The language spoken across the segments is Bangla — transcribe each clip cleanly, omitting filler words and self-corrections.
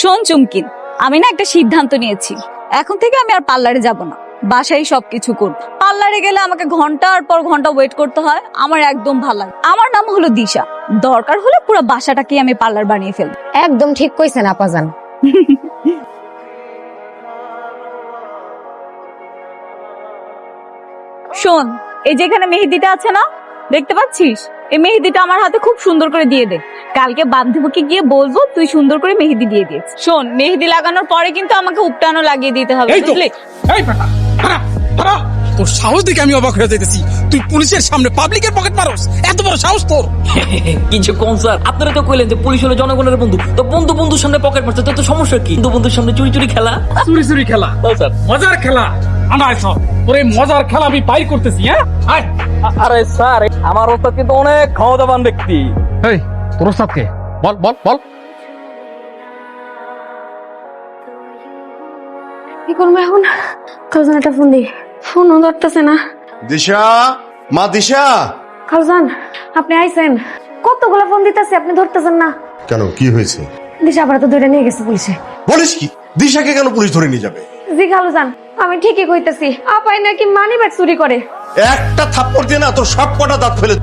শোন চুমকি, আমি না একটা সিদ্ধান্ত নিয়েছি। এখন থেকে আমি আর পার্লারে যাব না, বাসায় সবকিছু করব। পার্লারে গেলে আমাকে ঘন্টার পর ঘন্টা ওয়েট করতে হয়, আমার একদম ভালো লাগে। আমার নাম হলো দিশা, দরকার হলে পুরো বাসাটাকে আমি পার্লার বানিয়ে ফেলবো। একদম ঠিক কইছেন আপাজান। শোন, এই যে এখানে মেহেদিটা আছে না, দেখতে পাচ্ছিস? এই মেহেদিটা আমার হাতে খুব সুন্দর করে দিয়ে দে। কালকে বান্ধবীকে গিয়ে বলবো তুই সুন্দর করে মেহেদি দিয়ে দিয়েছিস। শোন, মেহেদি লাগানোর পরে কিন্তু আমাকে উপটানো লাগিয়ে দিতে হবে, এই তো, বুঝলি? এই বেটা, খারাপ, খারাপ। তোর সাহস দেখে আমি অবাক হয়ে যাইতেছি। তুই পুলিশের সামনে পাবলিকের পকেট মারস, এত বড় সাহস তোর? কিছু কোন স্যার, আপনারা তো কইলেন যে পুলিশ হলো জনগণের বন্ধু, তো বন্ধু বন্ধুর সামনে পকেট মারছে তো সমস্যা কি? বন্ধু বন্ধুর সামনে চুরি চুরি খেলা, চুরি চুরি খেলা, স্যার। মজার খেলা। আনাই সব তোর এই মজার খেলা আমি বাইর করতেছি। হ্যাঁ, আয়। আরে স্যার, আমার ওস্তাদ কিন্তু অনেক ক্ষমতাবান ব্যক্তি। এই তোর ওস্তাদকে বল বল বল। কি করবো এখন? খালজান একটা ফোন দিই, ফোনও ধরতেছে না। দিশা, মা দিশা। খালজান, আপনি আইছেন? কতগুলো ফোন দিতেছি, আপনি ধরতেছেন না। কেন, কি হয়েছে? দিশা আবার তো ধরে নিয়ে গেছে পুলিশে। বলিস কি? দিশাকে কেন পুলিশ ধরে নিয়ে যাবে? জি খালজান, আমি ঠিকই কইতেছি। আপাই নাকি মানি ব্যাগ চুরি করে। একটা থাপ্পড় দিয়ে না তোর সব কটা দাঁত ফেলে।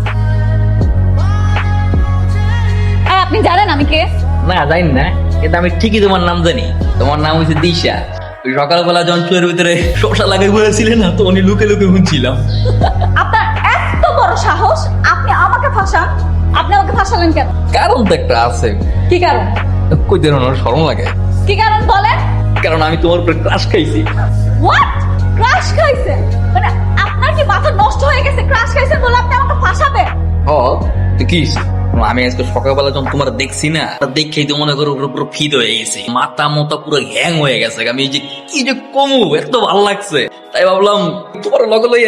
আর আপনি জানেন আমি কে? না জানি না, কিন্তু আমি ঠিকই তোমার নাম জানি। তোমার নাম হচ্ছে দিশা। ওই সকালবেলা যখন চুয়ের ভিতরে শসা লাগাই বলেছিলেন না, তো উনি লুকে লুকে শুনছিলাম। আপনার এত বড় সাহস, আপনি আমাকে ফাঁসান? আপনি আমাকে ফাঁসালেন কেন? কারণ তো একটা আছে। কি কারণ? কই দেন, ওনার শরম লাগে। কি কারণ বলেন? কারণ আমি তোমার উপরে ক্রাশ খাইছি। হোয়াট? ক্রাশ খাইছেন? মানে আপনার কি মাথা নষ্ট হয়ে গেছে? ক্রাশ খাইছেন বলে আপনি আমাকে ফাঁসাবেন? ও তো কি হইছে? আমি আজকে সকালবেলা যখন তোমার দেখছি না, দেখেই তো মনে করো পুরো ফিদ হয়ে গেছি, মাথা মতা পুরো হ্যাং হয়ে গেছে। আমি এই যে কি যে কমু, এত ভালো লাগছে, তাই ভাবলাম তোমার লগে লই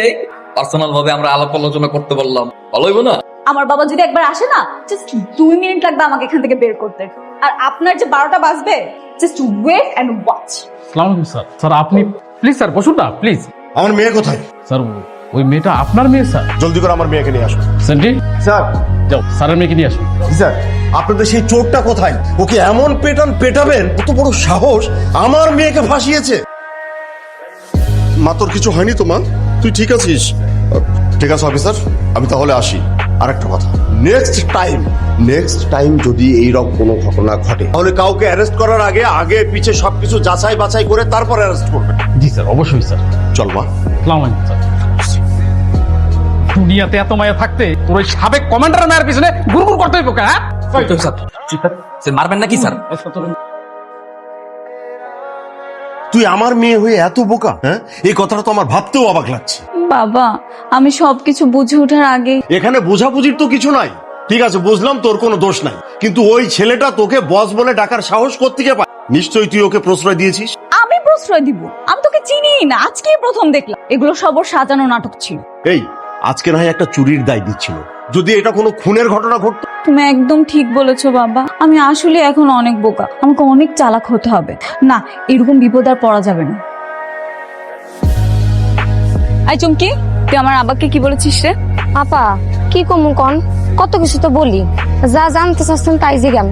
পার্সোনাল ভাবে আমরা আলাপ আলোচনা করতে পারলাম, ভালো হইব না? আমার বাবা যদি একবার আসে না, জাস্ট 2 মিনিট লাগবে আমাকে এখান থেকে বের করতে। আর আপনার যে 12টা বাজবে, জাস্ট ওয়েট এন্ড ওয়াচ। আসসালামু আলাইকুম স্যার। স্যার আপনি প্লিজ স্যার বসুন না প্লিজ। আমার মেয়ে কোথায়? স্যার ওই মেয়েটা আপনার মেয়ে স্যার। জলদি করে আমার মেয়েকে নিয়ে আসো। Sandy, sir. যাও স্যারের মেয়েকে নিয়ে আসুন। স্যার, আপনাদের সেই চোরটা কোথায়? ওকে এমন পেটাবেন, কত বড় সাহস, আমার মেয়েকে ফাঁসিয়েছে। মা, তোর কিছু হয়নি তো? মা, তুই ঠিক আছিস? ঠিক আছে অফিসার, আমি তাহলে আসি। আর একটা কথা, নেক্সট টাইম যদি এইরকম কোনো ঘটনা ঘটে, তাহলে কাউকে অ্যারেস্ট করার আগে আগে পিছে সবকিছু যাচাই বাছাই করে তারপর অ্যারেস্ট করবে। জি স্যার, অবশ্যই স্যার। চল মা। আসসালামু আলাইকুম স্যার। দুনিয়াতে এত মায়া থাকতে তোর ওই সাবেক কমান্ডার মায়ের পিছনে গুড়গুড় করতে হইব কে? হ্যাঁ স্যার মারবেন নাকি স্যার? তুই আমার মেয়ে হয়ে এত বোকা? হ্যাঁ, এই কথাটা তো আমার ভাবতেও অবাক লাগছে। বাবা, আমি সবকিছু বুঝে ওঠার আগে এখানে বোঝাবুঝির তো কিছু নাই। ঠিক আছে, বুঝলাম তোর কোনো দোষ নাই, কিন্তু ওই ছেলেটা তোকে বস বলে ডাকার সাহস কোত্থেকে পায়? নিশ্চয়ই তুই ওকে প্রশ্রয় দিয়েছিস। আমি প্রশ্রয় দিব? আমি তোকে চিনিই না, আজকেই প্রথম দেখলাম। এগুলো সব ওর সাজানো নাটক ছিল। এই আজকে না হয় একটা চুরির দায় দিচ্ছিল, যদি এটা কোনো খুনের ঘটনা ঘটতো। তুমি একদম ঠিক বলেছো বাবা, আমি আসলে এখন অনেক বোকা, আমাকে অনেক চালাক হতে হবে। না, এরকম বিপদ আর পড়া যাবে না। আই চুমকি, তুই আমার আব্বাকে কি বলেছিস রে? আপা কি কমু কন, কত কিছু তো বলি, যা জানতে চাচ্ছেন তাই জিগাম।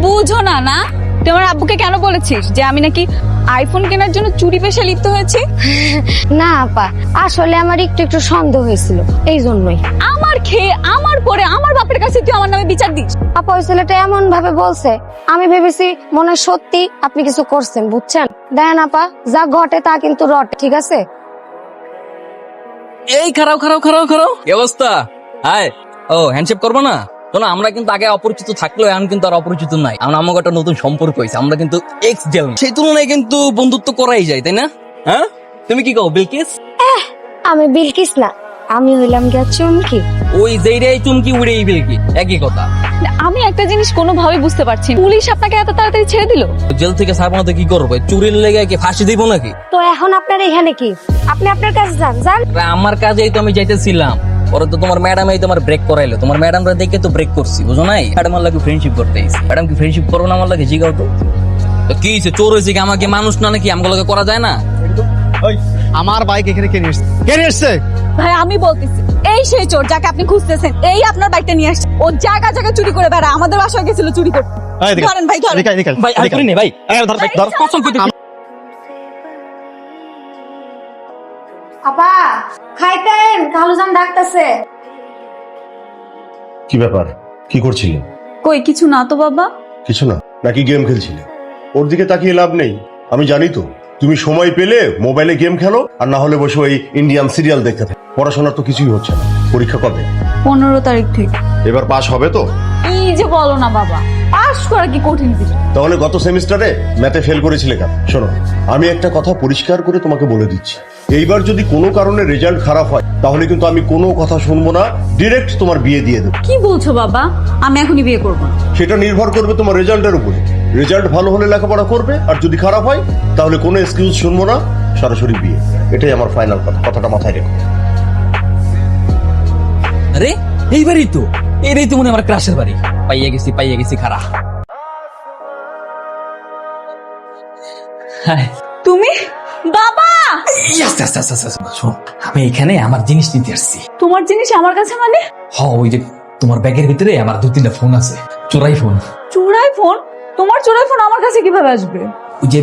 বুঝো না না, তুই আমার আব্বুকে কেন বলেছিস যে আমি নাকি আইফোন কেনার জন্য চুরি পেশা লিপ্ত হয়েছি? না আপা, আসলে আমার একটু একটু সন্দেহ হয়েছিল, এই জন্যই। আমার খেয়ে আমার পরে আমার বাপের কাছে তুই আমার নামে বিচার দিস? আপা ওই ছেলেটা এমন ভাবে বলছে, আমি ভেবেছি মনে হয় সত্যি আপনি কিছু করছেন, বুঝছেন? দেখেন আপা, যা ঘটে তা কিন্তু রটে, ঠিক আছে? এই খারাপ কি অবস্থা? হায়, ও হ্যান্ডশেক করবো না? শোনো, আমরা কিন্তু আগে অপরিচিত থাকলেও এখন কিন্তু আর অপরিচিত নাই। আমাকে একটা নতুন সম্পর্ক হয়েছে, আমরা কিন্তু এক্স জেল, সেই তুলনায় কিন্তু বন্ধুত্ব করাই যায়, তাই না? হ্যাঁ, তুমি কি কও বিলকিস? আমি বিলকিস না, আমি হইলাম গিয়া চুমকি। ওই যেইটাই চুমকি উড়েই বিলকি, একই কথা। আমি একটা জিনিস কোনোভাবে বুঝতে পারছি না, পুলিশ আপনাকে এত তাড়াতাড়ি ছেড়ে দিল? জেল থেকে ছাড়বো কি করবো? চুরির লেগে কি ফাঁসি দিব নাকি? তো এখন আপনার এখানে কি? আপনি আপনার কাছে যান যান। আমার কাজেই তো আমি যাইতেছিলাম, পরে তো তোমার ম্যাডাম এই তোমার ব্রেক করাইলো। তোমার ম্যাডামরা দেখে তো ব্রেক করছি, বুঝো নাই? ম্যাডাম আমার লাগে ফ্রেন্ডশিপ করতে এসেছি। ম্যাডাম কি ফ্রেন্ডশিপ করো না আমার লাগে? জিগাও তো। তো কি হয়েছে? চোর হয়েছে কি? আমাকে মানুষ না নাকি? আমাকে লাগে করা যায় না? আমার বাইক এখানে কে নিয়ে এসছে? ভাই আমি বলতেছি, এই সেই চোর যাকে আপনি খুঁজতেছেন, এই আপনার বাইকটা নিয়ে আসছে। ও জায়গা জায়গা চুরি করে বেড়ায়, আমাদের বাসায় গেছিল চুরি করতে। ধরেন ভাই, ধরেন। ভাই আমি করি নে ভাই, ধর কসম করে আপা খাইতেন, খালুজান ডাকতেছে। কি ব্যাপার, কি করছিলে? কই কিছু না তো বাবা। কিছু না, নাকি গেম খেলছিলে? ওর দিকে তাকিয়ে লাভ নেই, আমি জানি তো তুমি সময় পেলে মোবাইলে গেম খেলো, আর না হলে বসে ওই ইন্ডিয়ান সিরিয়াল দেখতে থাকো। পড়াশোনার তো কিছুই হচ্ছে না। পরীক্ষা কবে? 15 তারিখ থেকে। এবার পাস হবে তো? এই যে বলো না বাবা, পাস করা কি কঠিন কিছু? তাহলে গত সেমিস্টারে ম্যাথে ফেল করেছিলে কেন? শোনো, আমি একটা কথা পরিষ্কার করে তোমাকে বলে দিচ্ছি, এইবার যদি কোনো কারণে রেজাল্ট খারাপ হয় তাহলে কিন্তু আমি কোনো কথা শুনবো না, ডিরেক্ট তোমার বিয়ে দিয়ে দেবো। কি বলছো বাবা? আমি এখনই বিয়ে করবো না। সেটা নির্ভর করবে তোমার রেজাল্টের উপরে। রেজাল্ট ভালো হলে লেখাপড়া করবে, আর যদি খারাপ হয় তাহলে কোনো এক্সকিউজ শুনবো না, সরাসরি বিয়ে। এটাই আমার ফাইনাল কথা, কথাটা মাথায় রেখো। আরে এইবারই তো, এটাই তো মনে হয় আমার ক্রাশের বাড়ি। পাইয়ে গেছি খারা। তুমি বাবা? আস্তে আস্তে আস্তে আস্তে শোন, আমি এখানে আমার জিনিস নিতে আসছি। তোমার জিনিস আমার কাছে মানে? ওই যে তোমার ব্যাগের ভিতরে আমার 2-3টা ফোন আছে, চোরাই ফোন। চোরাই ফোন? তোমার চোরাই ফোন আমার কাছে কিভাবে আসবে? ওই যে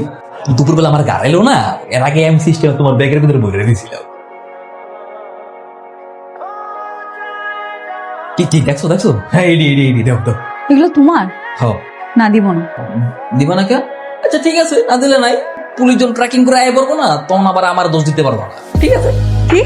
দুপুরবেলা আমার গাড়ি এলো না, এর আগে আমি সিস্টেম তোমার ব্যাগের ভিতরে বলে দিয়েছিলাম। কি দেখছো দেখছো? হ্যাঁ এডি দেখো। এগুলো তোমার? হ্যাঁ। না দিব না। দিবা না কে? আচ্ছা ঠিক আছে, না দিলে নাই। পুলিশ যখন ট্র্যাকিং করে আয় পড়বো না, তখন আবার আমার দোষ দিতে পারবো না, ঠিক আছে? কি?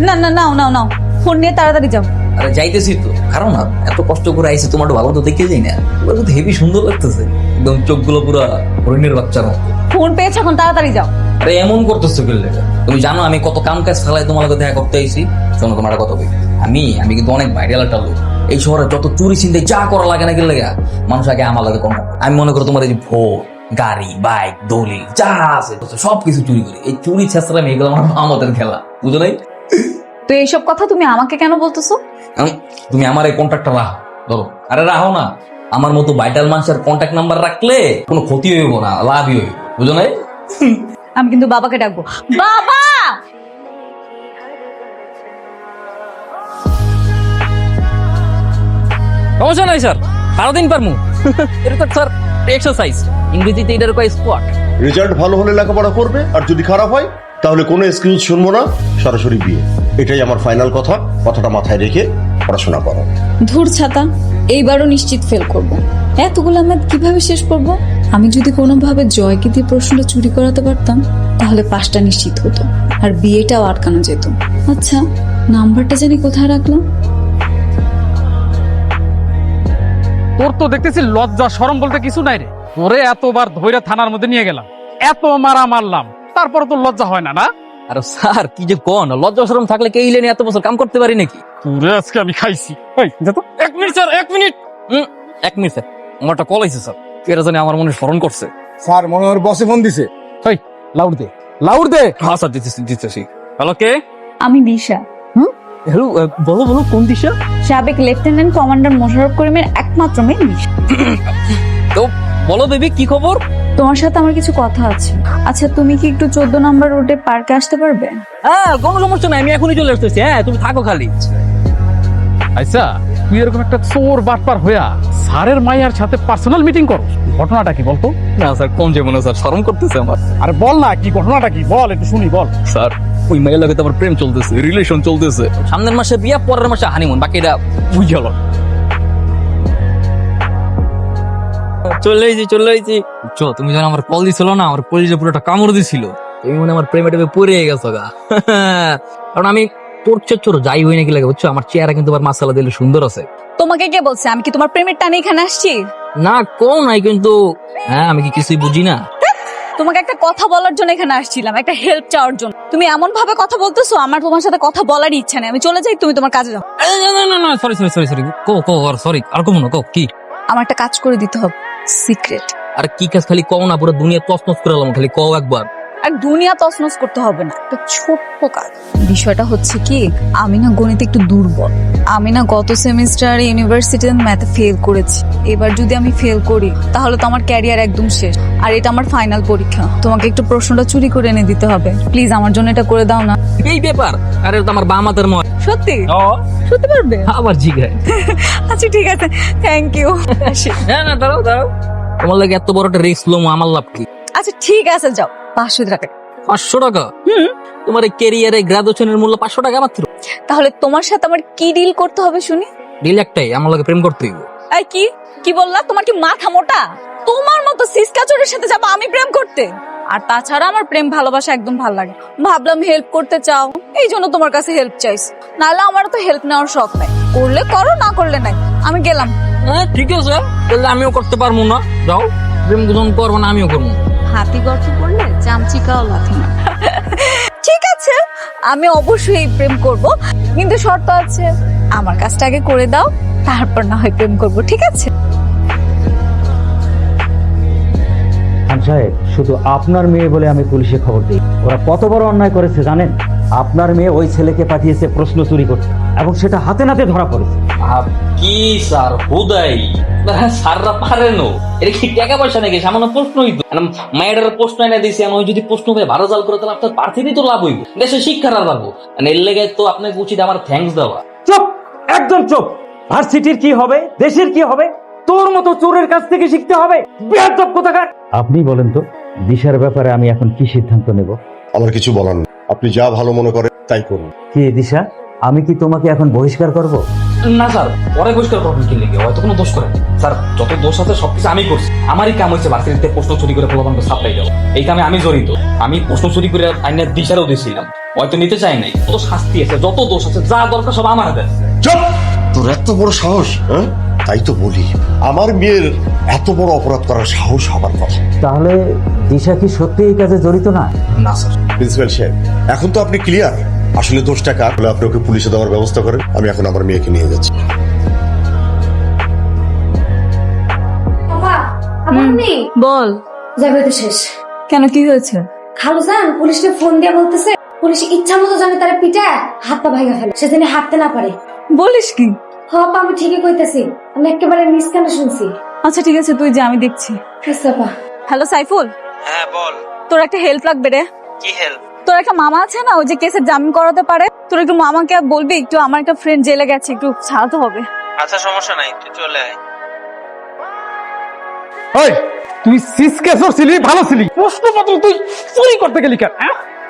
না না, নাও ফোন নিয়ে তাড়াতাড়ি যাও। আরে যাইতেছি তো, কারণ না এত কষ্ট করে আইসি, তোমার ভালো তো দেখে যাই না, তোমার তো হেভি সুন্দর লাগতেছে, একদম চোখগুলো পুরো হরিণের বাচ্চার মতো। ফোন পেয়েছো, এখন তাড়াতাড়ি যাও। আরে এমন করতেছো কেলে? তুমি জানো আমি কত কাম কাজ ফেলাই তোমার লগে দেখা করতে আইছি। শোনো তোমার কথা বলি, আমি কিন্তু অনেক ভাইরাল একটা লোক। এই শহরে যত চুরি চিন্তায় যা করা লাগে না গেলে মানুষ আগে আমার লাগে কন্ট্যাক্ট। আমি মনে করো তোমার এই যে ভোট, গাড়ি, বাইক, দলিল যা আছে সবকিছু চুরি করি। এই চুরি ছেঁচড়া এগুলো আমার আমাদের খেলা, বুঝো নাই? তো এইসব কথা তুমি আমাকে কেন বলতেছো? তুমি আমার এই কন্ট্যাক্টটা রাখো, ধরো। আরে রাখো না, আমার মতো ভাইটাল মানুষের কন্ট্যাক্ট নাম্বার রাখলে কোনো ক্ষতি হইব না, লাভই হইব, বুঝো নাই? আমি কিন্তু বাবাকে ডাকবো। বাবা! সমস্যা নাই স্যার, সারাদিন পারমু। এটা তো স্যার এক্সারসাইজ, ইংরেজিতে এটার কয় স্কোয়াট। রেজাল্ট ভালো হলে লেখাপড়া করবে, আর যদি খারাপ হয় তাহলে কোনো এক্সকিউজ শুনবো না, সরাসরি বিয়ে। এটাই আমার ফাইনাল কথা, কথাটা মাথায় রেখে পড়াশোনা করো। ধুর ছাতা, এইবারও নিশ্চিত ফেল করব। এতগুলো ম্যাথ কিভাবে শেষ করব? আমি যদি কোনোভাবে জয়কে দিয়ে প্রশ্নটা চুরি করাতে পারতাম তাহলে পাসটা নিশ্চিত হতো, আর বিয়েটাও আটকানো যেত। আচ্ছা, নাম্বারটা জানি কোথায় রাখলাম। তোর তো দেখতেছি লজ্জা শরম বলতে কিছু নাই রে। তোরে এতবার ধইরা থানার মধ্যে নিয়ে গেলাম, এত মারা মারলাম, তারপরে তো লজ্জা হয় না? না আর স্যার কি যে কোন, লজ্জা শরম থাকলে কে ইলেনে এত বছর কাম করতে পারি নাকি? তোরে আজকে আমি খাইছি। এই যা তো। 1 minute sir, 1 minute. 1 minute sir, আমার একটা কল আইছে স্যার, কেরা জানি আমার মনে স্মরণ করছে। স্যার মনে হয় বসে ফোন দিছে। এই লাউড দে, লাউড দে। হ্যাঁ স্যার, দিতেছি। হ্যালো, কে? আমি দিশা, হ্যালো, বলো কোন দিশা? সাবেক লেফটেন্যান্ট কমান্ডার মোশাররফ করিমের একমাত্র মেয়ে দিশা। তো বলো বেবি, কি খবর? তোমার সাথে আমার কিছু কথা আছে। আচ্ছা, তুমি কি একটু 14 নম্বর রোডে পার্কে আসতে পারবে? হ্যাঁ, কোনো সমস্যা নাই, আমি এখনই চলে আসতেছি। হ্যাঁ, তুমি থাকো খালি। আচ্ছা, তুই এরকম একটা চোর বাটপার হইয়া স্যারের মাইয়ার সাথে পার্সোনাল মিটিং কর, ঘটনাটা কি বলতো? না স্যার, কম যাবো না স্যার, শরম করতেছে আমার। আরে বল না, কি ঘটনাটা কি বল, একটু শুনি, বল। স্যার, ওই মেয়ের লগে তো আমার প্রেম চলতেছে, রিলেশন চলতেছে। সামনের মাসে বিয়া, পরের মাসে হানিমুন, বাকিটা বুঝে গেল। চলে আইছি। তুমি যখন আমার কল দিছিল না, আমার কলিজে পুরোটা কামড় দিছিল। তুমি মনে আমার প্রেমে টেমে পড়ে গেছো গা। কারণ আমি তোর চোর যাই হই নাকি লাগে, বুঝছো, আমার চেহারা কিন্তু আবার মাসালা দিলে সুন্দর আছে। তোমাকে কে বলছে আমি কি তোমার প্রেমের টানে এখানে আসছি? না কোন নাই, কিন্তু হ্যাঁ আমি কি কিছুই বুঝি না? তোমাকে একটা কথা বলার জন্য এখানে আসছিলাম, একটা হেল্প চাওয়ার জন্য। তুমি এমন ভাবে কথা বলতেছো, আমার তোমার সাথে কথা বলারই ইচ্ছা নেই। আমি চলে যাই, তুমি তোমার কাজে যাও। না, সরি, সরি, আর কমো না, কি? আমার একটা কাজ করে দিতে হবে, সিক্রেট। আর কি কাজ? খালি কও না, পুরো দুনিয়া তছনছ করে এলাম, খালি কও একবার। আর দুনিয়া তছনছ করতে হবে না, একটা ছোট্ট কাজ। বিষয়টা হচ্ছে কি, আমি না গণিতে একটু দুর্বল। আমি না গত সেমিস্টারে ইউনিভার্সিটিতে ম্যাথে ফেল করেছি। এবার যদি আমি ফেল করি তাহলে তো আমার ক্যারিয়ার একদম শেষ, আর এটা আমার ফাইনাল পরীক্ষা। তোমাকে একটু প্রশ্নটা চুরি করে এনে দিতে হবে, প্লিজ আমার জন্য এটা করে দাও না। এই ব্যাপার, আরে তো আমার বাম হাতের ময়। সত্যি সত্যি পারবে? আবার জিগায়। আচ্ছা ঠিক আছে, থ্যাংক ইউ। না দাঁড়াও দাঁড়াও, তোমার লাগে এত বড় একটা রিস্ক লম, আমার লাভ কি? আচ্ছা ঠিক আছে, যাও 500 টাকা। 500 টাকা? তোমার ক্যারিয়ারে গ্রাজুয়েশনের মূল্য 500 টাকা মাত্র? তাহলে তোমার সাথে আমার কি ডিল করতে হবে শুনি? ডিল একটাই, আমার লাগে প্রেম করতে হইব। এই কি কি বললা? তোমার কি মাথা মোটা? তোমার মতো সিসকাচরের সাথে যাবো আমি প্রেম করতে? আর তাছাড়া আমার প্রেম ভালোবাসা একদম ভালো লাগে। ভাবলাম হেল্প করতে চাও, এই জন্য তোমার কাছে হেল্প চাইছি। নাহলে আমার তো হেল্প নেওয়ার শখ নাই, করলে করো, না করলে নাই। আমি গেলাম। হ্যাঁ ঠিক আছে, তাহলে আমিও করতে পারবো না। যাও, প্রেম যখন করবো না আমিও করবো। হাতি গর্ত করলে চামচিকাও লাথি না। ঠিক আছে, আমি অবশ্যই প্রেম করব, কিন্তু শর্ত আছে। আমার কাজটা আগে করে দাও, তারপর না হয় প্রেম করব, ঠিক আছে? খান সাহেব, শুধু আপনার মেয়ে বলে আমি পুলিশে খবর দিই। ওরা কত বড় অন্যায় করেছে জানেন? আপনার মেয়ে ওই ছেলেকে পাঠিয়েছে প্রশ্ন চুরি করতে, এবং সেটা হাতে নাতে ধরা পড়েছে। কি স্যার হুদাই স্যাররা পারেন? এটা কি টাকা পয়সা নাকি? সামান্য প্রশ্নই তো। মায়ের প্রশ্ন এনে দিয়েছি, ওই যদি প্রশ্ন পেয়ে ভালো জাল করে তাহলে আপনার প্রার্থীরই তো লাভ হইব, দেশের শিক্ষার আর লাভ। এর লেগে তো আপনাকে উচিত আমার থ্যাঙ্কস দেওয়া। চুপ, একদম চুপ। ভার্সিটির কি হবে, দেশের কি হবে? তোর মতো চোরের কাছ থেকে শিখতে হবে, বেয়াদব কোথাকার। আপনি বলেন তো, দিশার ব্যাপারে আমি এখন কি সিদ্ধান্ত নেব? আমার কিছু বলার নেই, আপনি যা ভালো মনে করেন তাই করুন। কি দিশা, আমি কি তোমাকে এখন বহিষ্কার করব? না স্যার, পরে পরিষ্কার করবেন কি লেগে? হয়তো কোনো দোষ করেন স্যার, যত দোষ আছে সবকিছু আমি করছি। আমারই কাম হয়েছে ভার্সিটিতে প্রশ্ন চুরি করে ফলাফলকে সাপ্লাই দেওয়া। এই কামে আমি জড়িত। আমি প্রশ্ন চুরি করে আইনের দিশারও দিয়েছিলাম, হয়তো নিতে চাই নাই। যত শাস্তি আছে, যত দোষ আছে, যা দরকার সব আমার হাতে। চুপ! তোর এত বড় সাহস? হ্যাঁ, তাই তো বলি, আমার মেয়ের এত বড় অপরাধ করার সাহস হবার কথা। তাহলে দিশা কি সত্যি এই কাজে জড়িত না? না স্যার। প্রিন্সিপাল সাহেব, এখন তো আপনি ক্লিয়ার আসলে দোষটা কার। বলে আপনি ওকে পুলিশে দেওয়ার ব্যবস্থা করেন, আমি এখন আমার মেয়েকে নিয়ে যাচ্ছি। বল। যাবে তো শেষ। কেন, কি হয়েছে? খালু জান পুলিশকে ফোন দিয়ে বলতেছে পুলিশ ইচ্ছা মতো জানে তারা পিঠা হাত পা ভাঙা ফেলে, সে জানি হাঁটতে না পারে। বলিস কি? হপ, আমি ঠিকই কইতেছি, আমি একেবারে মিস কানে শুনছি। আচ্ছা ঠিক আছে, তুই যে, আমি দেখছি। হ্যালো সাইফুল। হ্যাঁ বল। তোর একটা হেল্প লাগবে রে। কি হেল্প? তোর একটা মামা আছে না, ওই যে কেসের জামিন করাতে পারে? তোর একটু মামাকে বলবি, একটু আমার একটা ফ্রেন্ড জেলে গেছে, একটু ছাড়াতে হবে। আচ্ছা সমস্যা নাই, তুই চলে আয়। ওই, তুই সিসকেসর ছিলি, ভালো ছিলি, প্রশ্নপত্র তুই চুরি করতে গেলি কেন?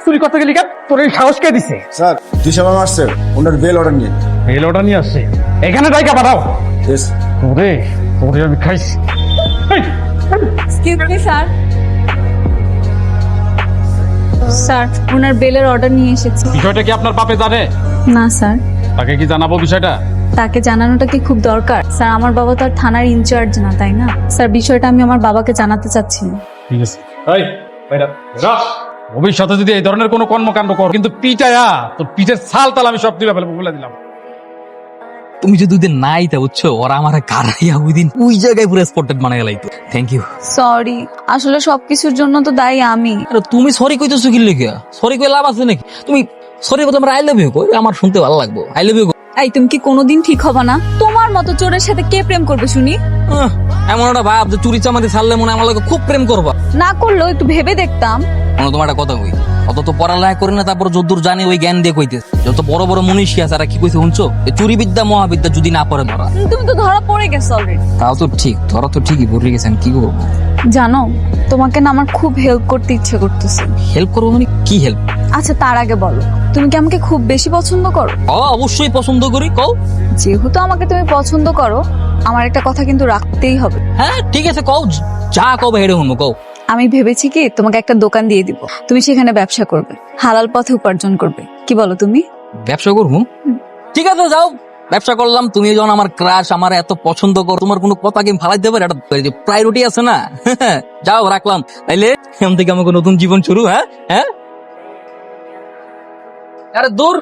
চুরি করতে গেলি কেন? তোর এই সাহস কে দিছে? স্যার, দিশা ম্যাম আসছে, ওনার বেল অর্ডার নিয়ে। মেল অর্ডার নিয়ে আসছে, এখানে ডাইকা পাঠাও। Yes. ওরে ওরে, আমি খাইছি। এই, এক্সকিউজ মি স্যার। স্যার, ওনার বেলের অর্ডার নিয়ে এসেছি। বিষয়টা কি আপনার বাপে জানে? না স্যার। তাকে কি জানাবো বিষয়টা? তাকে জানানোটা কি খুব দরকার? স্যার, আমার বাবা তো আর থানার ইনচার্জ না, তাই না? স্যার, বিষয়টা আমি আমার বাবাকে জানাতে চাচ্ছি না। ঠিক আছে। এই, বাইরা, রাখ। ভবিষ্যতে যদি এই ধরনের কোনো কর্মকাণ্ড কর, কিন্তু পিটায়া তোর পিঠের ছাল তাল আমি সব দিলে বলে দিলাম। তুমি যদি দুদিন নাই তা বুঝছো, ওরা আমার কারাইয়া ওই দিন ওই জায়গায় পুরো স্পটেড বানাই গেলাইতো। Thank you. সরি, আসলে সবকিছুর জন্য তো দায়ী আমি। আরে তুমি সরি কইতেছো কি লেগে? সরি কই লাভ আছে নাকি? তুমি সরি বলতে আমার আই লাভ ইউ কই, আমার শুনতে ভালো লাগবে। I love you. এই, তুমি কি কোনোদিন ঠিক হবে না? তোমার মতো চোরের সাথে কে প্রেম করবে শুনি? এমন একটা ভাব যে চুরি চামাতি ছাড়লে মনে হয় আমার লাগে খুব প্রেম করবা। না করলেও একটু ভেবে দেখতাম। তোমার একটা কথা কই, অত তো পড়ালেখা করি না, তারপর যদ্দূর জানি ওই জ্ঞান দিয়ে কইতেছে। যত বড় বড় মনীষী আছে তারা কি কইছে শুনছো? চুরি বিদ্যা মহাবিদ্যা যদি না পড়ে ধরা। তুমি তো ধরা পড়ে গেছো অলরেডি। তাও তো ঠিক, ধরা তো ঠিকই পড়ে গেছেন, কি করবো? জানো, তোমাকে না আমার খুব হেল্প করতে ইচ্ছে করতেছে। হেল্প করবো মানে কি হেল্প? আচ্ছা, তার আগে বলো, তুমি কি আমাকে খুব বেশি পছন্দ করো? অবশ্যই পছন্দ করি, কও। যেহেতু আমাকে তুমি পছন্দ করো, আমার একটা কথা কিন্তু রাখতেই হবে। হ্যাঁ ঠিক আছে, কও, যা কবে হেরে শুনবো, কও। আমি ভেবেছি কি, তোমাকে একটা দোকান দিয়ে দিব, তুমি সেখানে ব্যবসা করবে, হালাল পথে উপার্জন করবে। কি বলো তুমি? ব্যবসা করবো? ঠিক আছে, যাও, ব্যবসা করলাম। তুমি যখন আমার ক্রাশ, আমার এত পছন্দ করো, তোমার কোনো কথা কি ফালাইতে পারে? একটা প্রায়োরিটি আছে না? যাও, রাখলাম তাইলে। এমন থেকে আমাকে নতুন জীবন শুরু। হ্যাঁ হ্যাঁ, আরে দূর,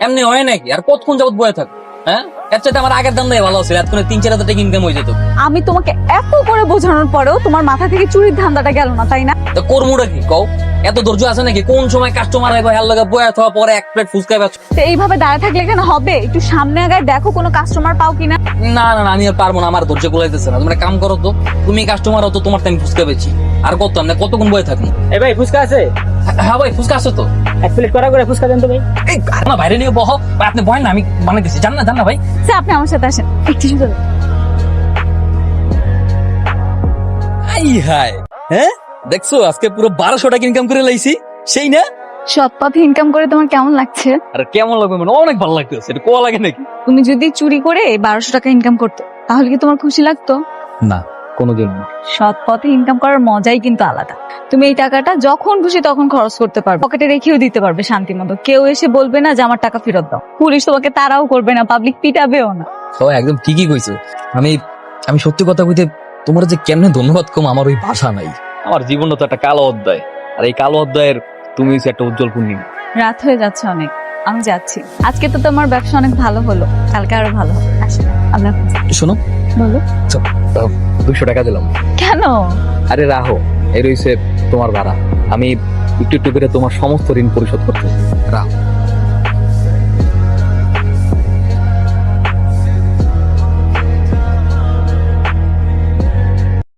এমনি হয় নাকি? আর কতক্ষণ যাবত বয়ে থাক? হ্যাঁ এর চাইতে আমার আগের দাম দেয় ভালো ছিল, এত করে 3-4 হাজার টাকা ইনকাম হয়ে যেত। আমি তোমাকে এত করে বোঝানোর পরেও তোমার মাথা থেকে চুরির ধান্দাটা গেল না, তাই না? তো কর্মটা কি কও? এত ধৈর্য আছে নাকি? কোন সময় কাস্টমার আইবো হেল লাগা বয়া থাকা পরে এক প্লেট ফুচকা বেচ। তো এইভাবে দাঁড়ায় থাকলে কেন হবে? একটু সামনে আগায় দেখো কোনো কাস্টমার পাও কিনা। না না না, আমি আর পারবো না, আমার ধৈর্য গুলাইতেছে না। তোমরা কাম করো তো, তুমি কাস্টমার হতো, তোমার টাইম ফুচকা বেচি। আর কত আমরা কতক্ষণ বয়ে থাকবো? এ ভাই ফুচকা আছে? হ্যাঁ ভাই ফুচকা আছে তো। 1 প্লেট করা করে ফুচকা দেন তো ভাই। এই না বাইরে নিয়ে বহ ভাই, আপনি বহেন না, আমি বানাইতেছি। জান না ভাই। স্যার আপনি আমার সাথে আসেন একটু শুধু। আই হাই, হ্যাঁ দেখছো আজকে পুরো 1200 টাকা ইনকাম করে লাইছি, সেই না? সৎ পথে ইনকাম করে তোমার কেমন লাগছে? আর কেমন লাগবে মানে অনেক ভালো লাগতেছে। এটা কোয়া লাগে নাকি? তুমি যদি চুরি করে 1200 টাকা ইনকাম করতে তাহলে কি তোমার খুশি লাগতো? না কোনোদিন না। সৎ পথে ইনকাম করার মজাই কিন্তু আলাদা। তুমি এই টাকাটা যখন খুশি তখন খরচ করতে পারবে, পকেটে রেখেও দিতে পারবে শান্তি মতো। কেউ এসে বলবে না যে আমার টাকা ফেরত দাও, পুলিশ তোমাকে তাড়াও করবে না, পাবলিক পিটাবেও না। তো একদম ঠিকই কইছো। আমি আমি সত্যি কথা কইতে তোমার যে কেমনে ধন্যবাদ কম, আমার ওই ভাষা নাই। আমার জীবনটা তো একটা কালো অধ্যায়, আর এই কালো অধ্যায়ের তুমি হচ্ছে একটা উজ্জ্বল পূর্ণিমা। রাত হয়ে যাচ্ছে অনেক, আমি যাচ্ছি। আজকে তো তোমার ব্যবসা অনেক ভালো হলো, কালকে আরো ভালো হবে। আসি, আল্লাহ হাফেজ। শোনো, বলো। 200 টাকা দিলাম। কেন? আরে রাহো, এই রইছে তোমার ভাড়া। আমি একটু একটু করে তোমার সমস্ত ঋণ পরিশোধ করতেছি। রাহো।